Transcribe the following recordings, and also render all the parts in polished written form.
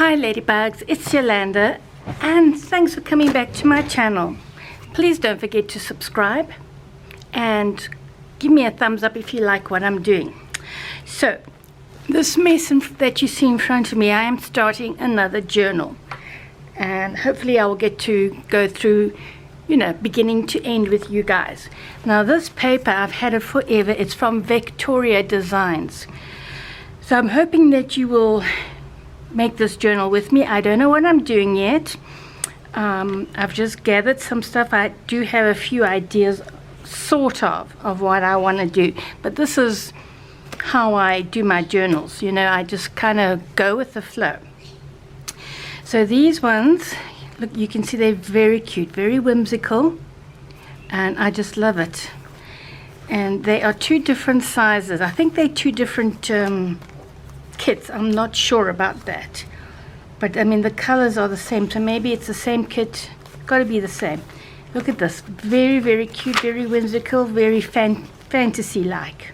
Hi ladybugs, it's Yolanda and thanks for coming back to my channel. Please don't forget to subscribe and give me a thumbs up if you like what I'm doing. So this mess that you see in front of me, I am starting another journal and hopefully I will get to go through, you know, beginning to end with you guys. Now this paper, I've had it forever. It's from Victoria Designs. So I'm hoping that you will make this journal with me. I don't know what I'm doing yet. I've just gathered some stuff. I do have a few ideas sort of what I want to do, but this is how I do my journals. You know, I just kind of go with the flow. So these ones, look, you can see they're very cute, very whimsical, and I just love it. And they are two different sizes. I think they're two different kits. I'm not sure about that, but I mean the colors are the same, so maybe it's the same kit. Got to be the same. Look at this, very cute, very whimsical, very fantasy like,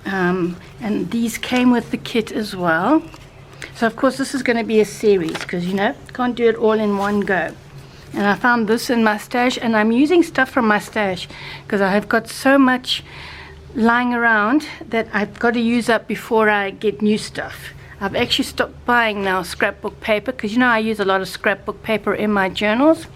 and these came with the kit as well. So of course this is going to be a series because, you know, can't do it all in one go. And I found this in my stash, and I'm using stuff from my stash because I have got so much lying around that I've got to use up before I get new stuff. I've actually stopped buying now scrapbook paper because, you know, I use a lot of scrapbook paper in my journals,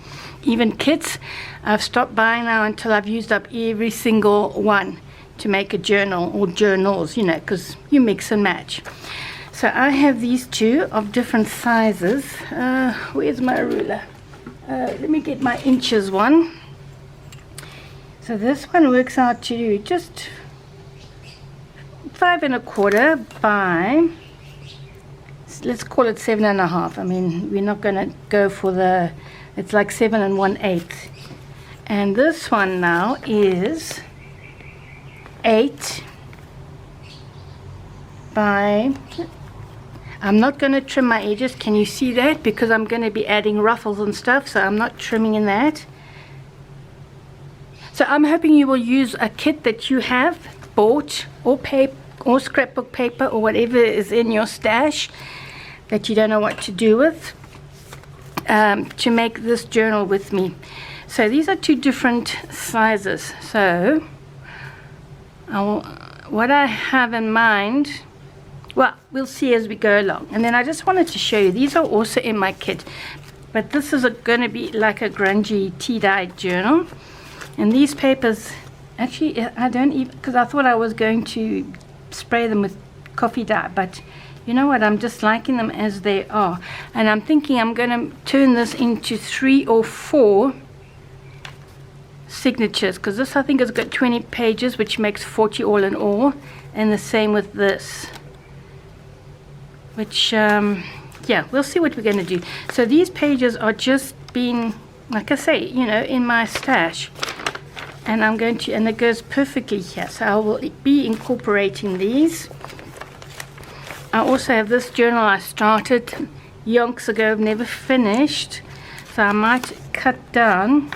even kits. I've stopped buying now until I've used up every single one to make a journal or journals, you know, because you mix and match. So I have these two of different sizes. Where's my ruler? Let me get my inches one. So this one works out to just 5 1/4 by, let's call it 7 1/2. I mean, we're not going to go for the, it's like 7 1/8. And this one now is 8 by, I'm not going to trim my edges. Can you see that? Because I'm going to be adding ruffles and stuff, so I'm not trimming in that. So I'm hoping you will use a kit that you have bought, or paper, or scrapbook paper, or whatever is in your stash that you don't know what to do with, to make this journal with me. So these are two different sizes. So what I have in mind, well, we'll see as we go along. And then I just wanted to show you, these are also in my kit, but this is going to be like a grungy tea-dyed journal. And these papers, actually, I don't even, because I thought I was going to spray them with coffee dye, but you know what, I'm just liking them as they are. And I'm thinking I'm going to turn this into 3 or 4 signatures, because this I think has got 20 pages, which makes 40 all in all. And the same with this, which, yeah, we'll see what we're going to do. So these pages are just being, like I say, you know, in my stash. And I'm going to, and it goes perfectly here, so I will be incorporating these. I also have this journal I started yonks ago, I've never finished, so I might cut down.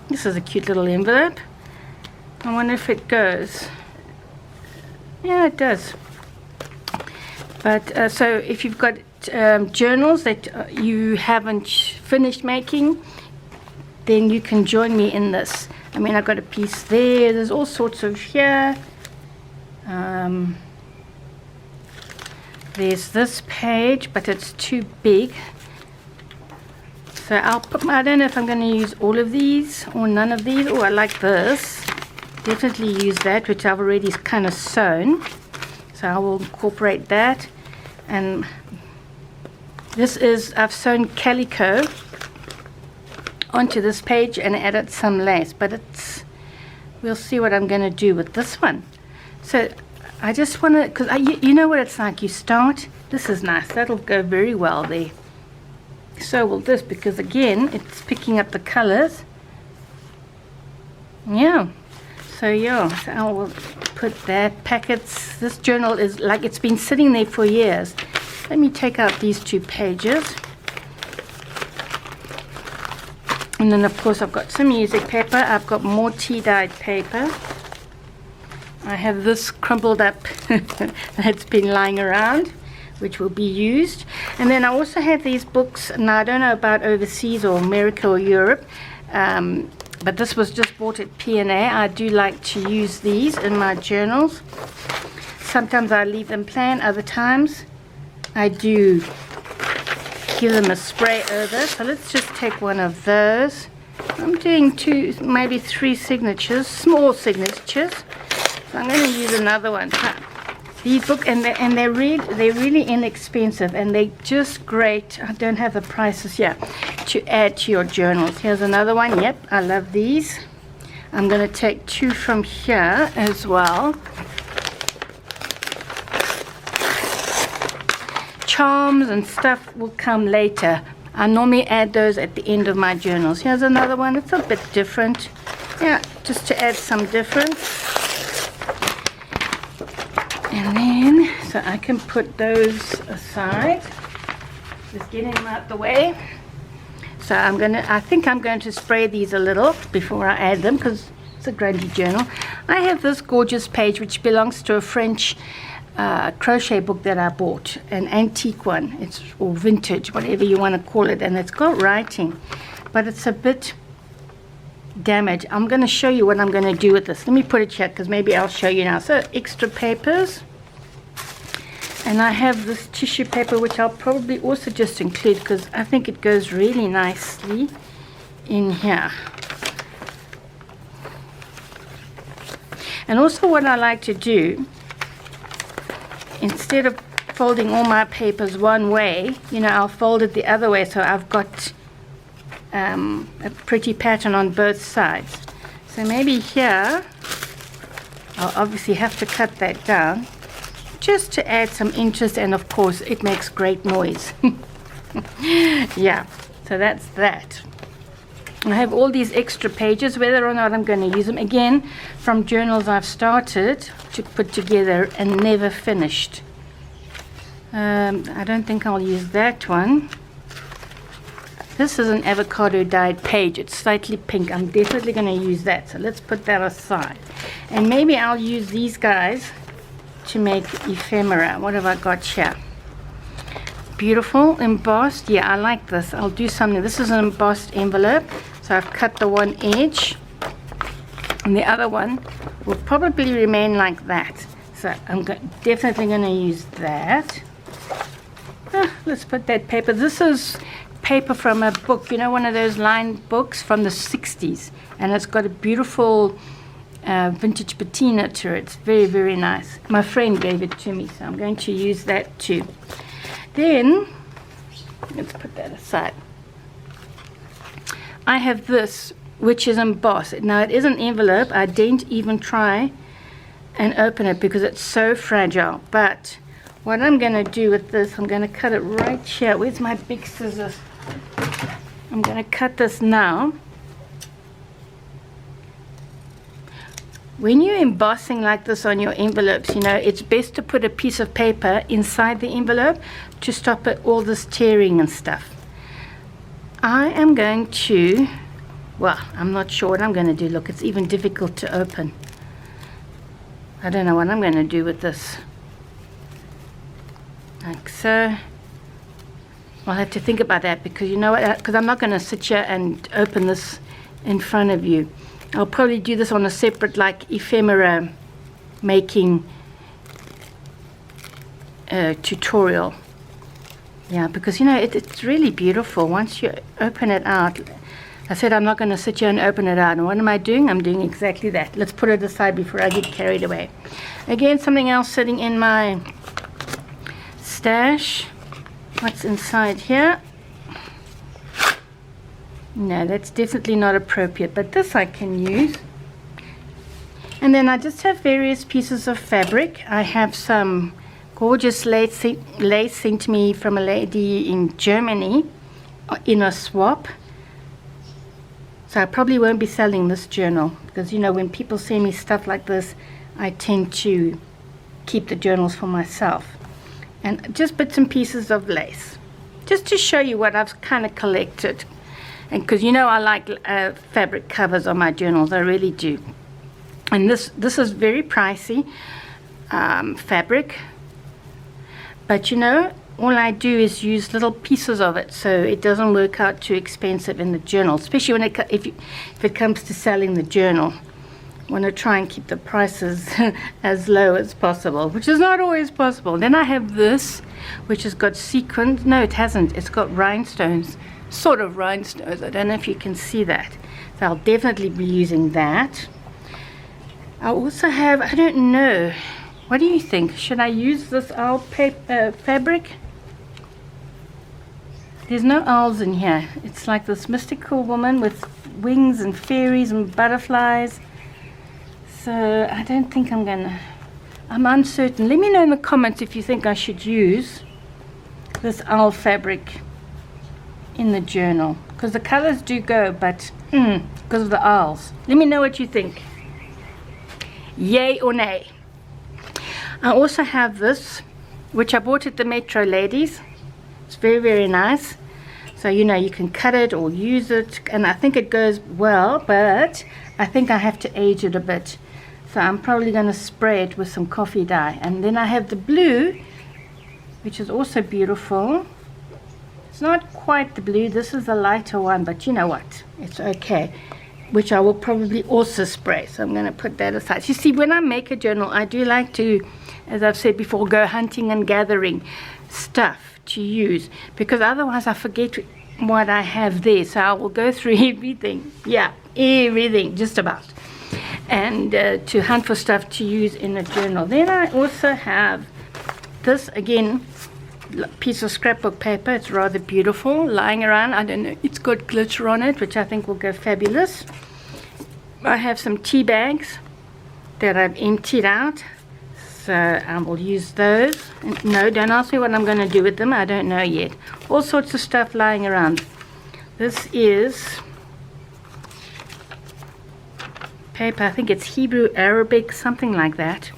This is a cute little envelope. I wonder if it goes. Yeah, it does. But so if you've got journals that you haven't finished making, then you can join me in this. I mean, I've got a piece there, there's all sorts of here. There's this page, but it's too big. So I'll put my, I don't know if I'm going to use all of these or none of these. Oh, I like this. Definitely use that, which I've already kind of sewn. So I will incorporate that. And this is, I've sewn calico onto this page and added some lace, but it's, we'll see what I'm going to do with this one. So I just want to, because you know what it's like, you start, this is nice, that'll go very well there. So will this, because again it's picking up the colors. Yeah, so yeah, so I will put that. Packets, this journal is like, it's been sitting there for years. Let me take out these 2 pages. And then of course I've got some music paper, I've got more tea-dyed paper. I have this crumpled up that's been lying around, which will be used. And then I also have these books. Now I don't know about overseas or America or Europe, but this was just bought at P&A. I do like to use these in my journals. Sometimes I leave them plain, other times I do give them a spray over. So let's just take one of those. I'm doing 2, maybe 3 signatures, small signatures. So I'm going to use another one. These books, and they're really inexpensive, and they're just great. I don't have the prices here to add to your journals. Here's another one. Yep, I love these. I'm going to take 2 from here as well. Charms and stuff will come later. I normally add those at the end of my journals. Here's another one. It's a bit different. Yeah, just to add some difference. And then, so I can put those aside. Just getting them out the way. So I think I'm going to spray these a little before I add them, because it's a grungy journal. I have this gorgeous page which belongs to a French crochet book that I bought, an antique one, or vintage, whatever you want to call it, and it's got writing, but it's a bit damaged. I'm going to show you what I'm going to do with this. Let me put it here, because maybe I'll show you now. So extra papers, and I have this tissue paper which I'll probably also just include because I think it goes really nicely in here. And also what I like to do, instead of folding all my papers one way, I'll fold it the other way, so I've got a pretty pattern on both sides. So maybe here I'll obviously have to cut that down just to add some interest, and of course it makes great noise. Yeah, so that's that. I have all these extra pages, whether or not I'm going to use them, again, from journals I've started to put together and never finished. I don't think I'll use that one. This is an avocado dyed page. It's slightly pink. I'm definitely going to use that. So let's put that aside. And maybe I'll use these guys to make ephemera. What have I got here? Beautiful, embossed. Yeah, I like this. I'll do something. This is an embossed envelope. So I've cut the one edge, and the other one will probably remain like that. So I'm definitely going to use that. Let's put that paper. This is paper from a book, one of those lined books from the 60s, and it's got a beautiful vintage patina to it. It's very, very nice. My friend gave it to me, so I'm going to use that too. Then let's put that aside. I have this, which is embossed. Now it is an envelope. I didn't even try and open it because it's so fragile. But what I'm going to do with this, I'm going to cut it right here. Where's my big scissors? I'm going to cut this now. When you're embossing like this on your envelopes, it's best to put a piece of paper inside the envelope to stop all this tearing and stuff. I am going to, I'm not sure what I'm going to do. Look, it's even difficult to open. I don't know what I'm going to do with this. Like so. I'll have to think about that, because because I'm not going to sit here and open this in front of you. I'll probably do this on a separate, like, ephemera making tutorial. Yeah, because it's really beautiful once you open it out. I said I'm not going to sit here and open it out, and what am I doing? I'm doing exactly that. Let's put it aside before I get carried away. Again, something else sitting in my stash. What's inside here? No, that's definitely not appropriate, but this I can use. And then I just have various pieces of fabric. I have some gorgeous lace sent to me from a lady in Germany in a swap. So I probably won't be selling this journal, because when people send me stuff like this, I tend to keep the journals for myself. And just bits and pieces of lace, just to show you what I've kind of collected. And because I like fabric covers on my journals, I really do. And this is very pricey fabric, But you know, all I do is use little pieces of it, so it doesn't work out too expensive in the journal, especially when if it comes to selling the journal. I want to try and keep the prices as low as possible, which is not always possible. Then I have this, which has got sequins. No, it hasn't. It's got rhinestones, sort of rhinestones. I don't know if you can see that. So I'll definitely be using that. I also have, I don't know, what do you think? Should I use this owl paper, fabric? There's no owls in here. It's like this mystical woman with wings and fairies and butterflies. So I don't think I'm uncertain. Let me know in the comments if you think I should use this owl fabric in the journal, because the colors do go, but because of the owls. Let me know what you think. Yay or nay. I also have this, which I bought at the Metro Ladies. It's very, very nice. So you know, you can cut it or use it, and I think it goes well, but I think I have to age it a bit. So I'm probably going to spray it with some coffee dye. And then I have the blue, which is also beautiful. It's not quite the blue. This is a lighter one, but you know what? It's okay. Which I will probably also spray. So I'm going to put that aside. You see, when I make a journal, I do like to, as I've said before, go hunting and gathering stuff to use. Because otherwise I forget what I have there. So I will go through everything. Yeah, everything, just about. And to hunt for stuff to use in a journal. Then I also have this, again, piece of scrapbook paper. It's rather beautiful, lying around. I don't know, it's got glitter on it, which I think will go fabulous. I have some tea bags that I've emptied out, so I will use those. And no, don't ask me what I'm going to do with them. I don't know yet. All sorts of stuff lying around. This is paper, I think it's Hebrew Arabic, something like that,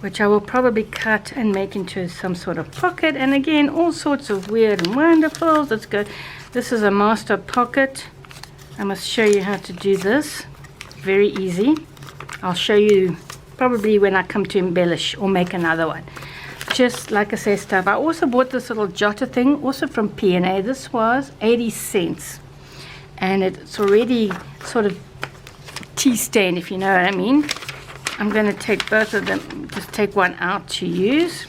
which I will probably cut and make into some sort of pocket. And again, all sorts of weird and wonderful. Let's go. This is a master pocket. I must show you how to do this. Very easy. I'll show you probably when I come to embellish or make another one. Just like I say, stuff. I also bought this little jotter thing, also from P&A. This was 80 cents. And it's already sort of tea stain, if you know what I mean. I'm going to take both of them, just take one out to use.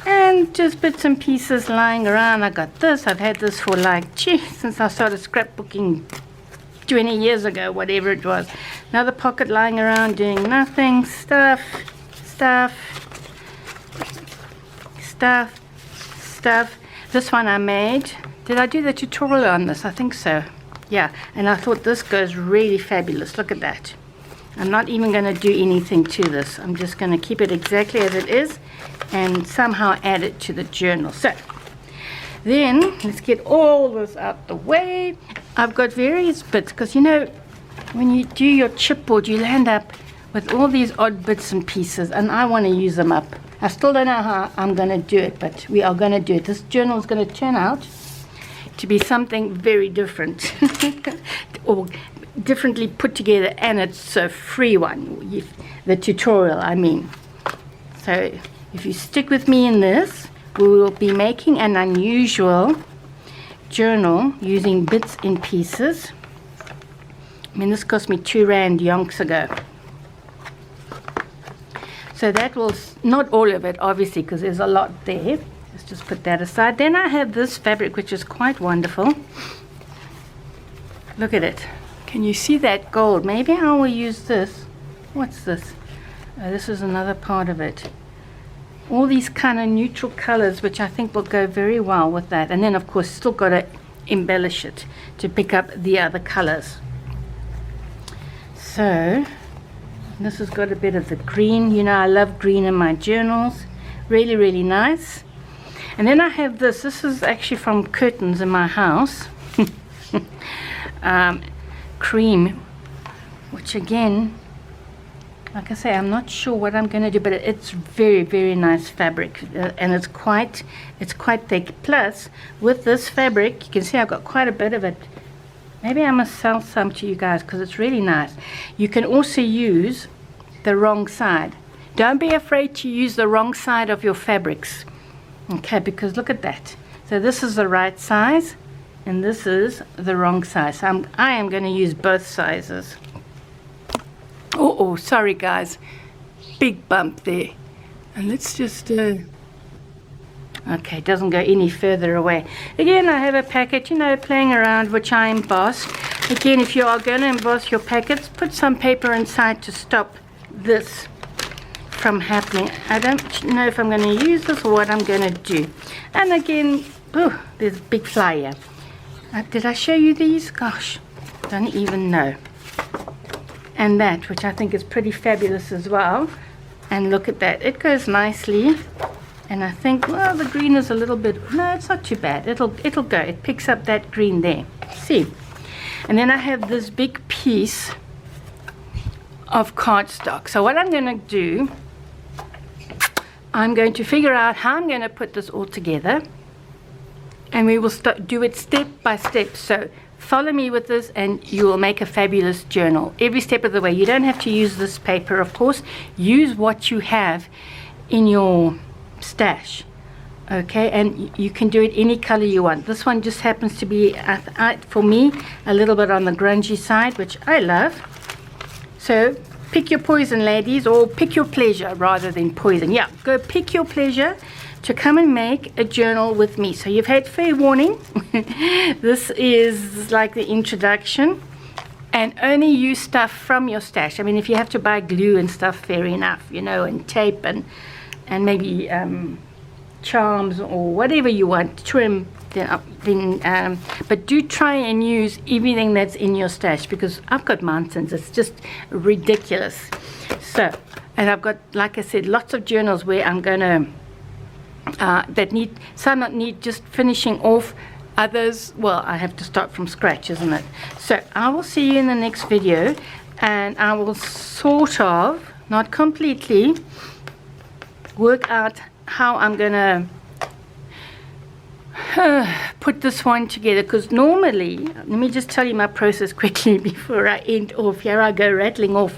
And just bits and pieces lying around. I got this. I've had this for like, since I started scrapbooking 20 years ago, whatever it was. Another pocket lying around doing nothing. Stuff. This one I made. Did I do the tutorial on this? I think so. Yeah, and I thought this goes really fabulous. Look at that. I'm not even going to do anything to this. I'm just going to keep it exactly as it is and somehow add it to the journal. So then let's get all this out the way. I've got various bits, because you know, when you do your chipboard, you'll end up with all these odd bits and pieces, and I want to use them up. I still don't know how I'm going to do it, but we are going to do it. This journal is going to turn out to be something very different or differently put together, and it's a free one, the tutorial I mean. So if you stick with me in this, we will be making an unusual journal using bits and pieces. I mean, this cost me 2 rand yonks ago. So that will, not all of it obviously, because there's a lot there. Just put that aside. Then I have this fabric, which is quite wonderful. Look at it. Can you see that gold? Maybe I will use this. What's this? This is another part of it. All these kind of neutral colors, which I think will go very well with that. And then of course still got to embellish it to pick up the other colors. So this has got a bit of the green. You know, I love green in my journals. Really, really nice. And then I have this. This is actually from curtains in my house. Cream, which again, like I say, I'm not sure what I'm going to do, but it's very, very nice fabric, and it's quite thick. Plus, with this fabric, you can see I've got quite a bit of it. Maybe I must sell some to you guys because it's really nice. You can also use the wrong side. Don't be afraid to use the wrong side of your fabrics. Okay, because look at that. So this is the right size, and this is the wrong size. So I am going to use both sizes. Oh, sorry guys. Big bump there. And let's just... Okay, it doesn't go any further away. Again, I have a packet, you know, playing around, which I embossed. Again, if you are going to emboss your packets, put some paper inside to stop this from happening. I don't know if I'm going to use this or what I'm going to do. And again, oh, there's a big fly here. Did I show you these? Gosh, don't even know. And that, which I think is pretty fabulous as well. And look at that, it goes nicely. And I think, well, the green is a little bit, no, it's not too bad. It'll go. It picks up that green there. See? And then I have this big piece of cardstock. So what I'm going to do, I'm going to figure out how I'm going to put this all together. And we will do it step by step. So follow me with this and you will make a fabulous journal every step of the way. You don't have to use this paper, of course. Use what you have in your stash, okay, and you can do it any color you want. This one just happens to be for me a little bit on the grungy side, which I love. So pick your poison, ladies, or pick your pleasure rather than poison. Yeah, go pick your pleasure to come and make a journal with me. So you've had fair warning. This is like the introduction, and only use stuff from your stash. I mean, if you have to buy glue and stuff, fair enough, you know, and tape and maybe charms or whatever you want, trim, but do try and use everything that's in your stash, because I've got mountains. It's just ridiculous. So, and I've got, like I said, lots of journals where I'm going to, some that need just finishing off, others, well, I have to start from scratch, isn't it? So I will see you in the next video, and I will sort of, not completely, work out how I'm gonna put this one together, because normally, let me just tell you my process quickly before I end off. Here I go rattling off.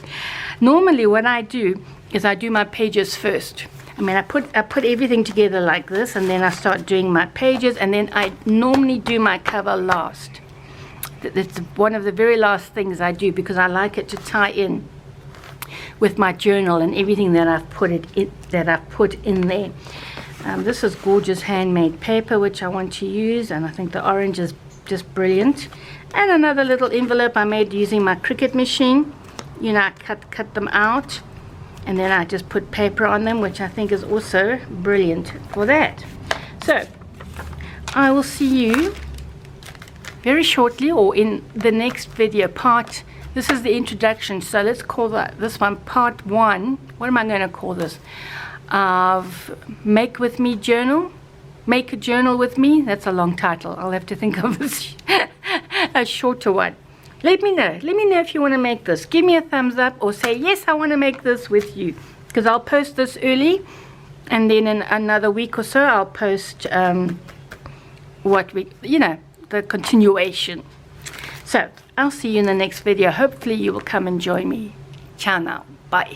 Normally what I do is I do my pages first. I mean, I put everything together like this, and then I start doing my pages, and then I normally do my cover last. That's one of the very last things I do, because I like it to tie in with my journal and everything that I've put in there. This is gorgeous handmade paper which I want to use, and I think the orange is just brilliant. And another little envelope I made using my Cricut machine. You know, I cut them out, and then I just put paper on them, which I think is also brilliant for that. So I will see you very shortly, or in the next video part. This is the introduction, so let's call this one part 1. What am I going to call this? Of Make With Me Journal. Make a Journal With Me. That's a long title. I'll have to think of a shorter one. Let me know. Let me know if you want to make this. Give me a thumbs up, or say, yes, I want to make this with you. Because I'll post this early, and then in another week or so, I'll post the continuation. So I'll see you in the next video. Hopefully you will come and join me. Ciao now. Bye.